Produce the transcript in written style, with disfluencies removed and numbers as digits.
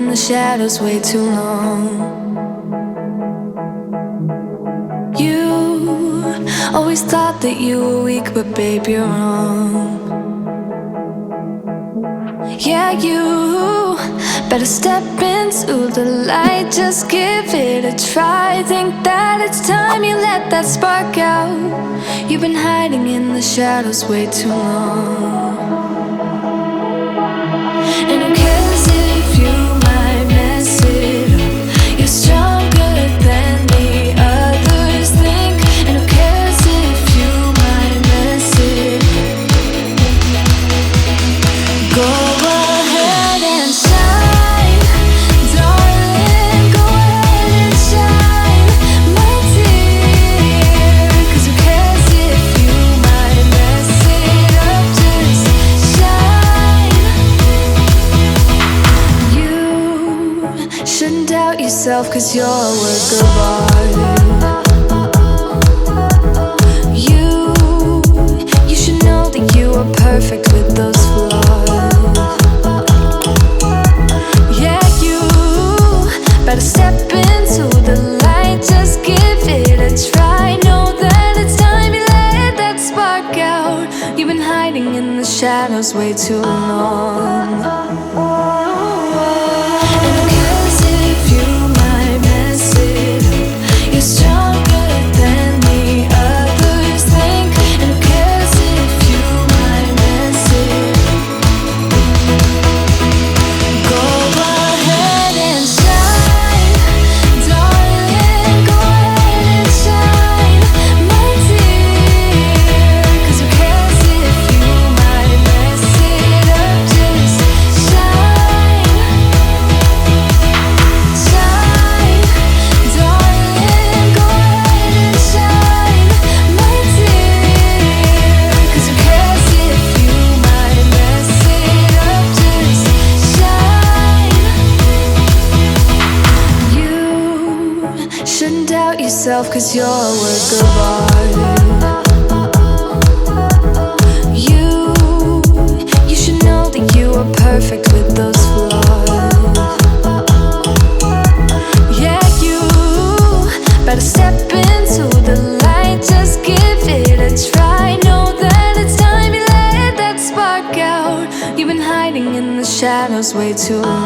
in the shadows way too long. You always thought that you were weak, but babe, you're wrong. Yeah, you better step into the light, just give it a try. Think that it's time you let that spark out. You've been hiding in the shadows way too long. And who cares if you might mess it up? You're stronger than the others think. And who cares if you might mess it up? Go ahead and shine, darling, go ahead and shine, my dear. 'Cause who cares if you might mess it up? Just shine. You shouldn't doubt yourself, 'cause you're a work of art. You should know that you are perfect with those flaws. Yeah, you better step into the light, just give it a try. Know that it's time you let that spark out. You've been hiding in the shadows way too long. And who cares if you might mess it up? You're stronger than the others think. And who cares if you might mess it up? Go ahead and shine, darling, go ahead and shine, my dear. 'Cause who cares if you might mess it up? Just shine, shine, darling, go ahead and shine, my dear. 'Cause who cares if you might mess it up? Just shine. You shouldn't doubt yourself, 'cause you're a work of art. You should know that you are perfect with those flaws. Yeah, you better step into the light, just give it a try. Know that it's time you let that spark out. You've been hiding in the shadows way too long.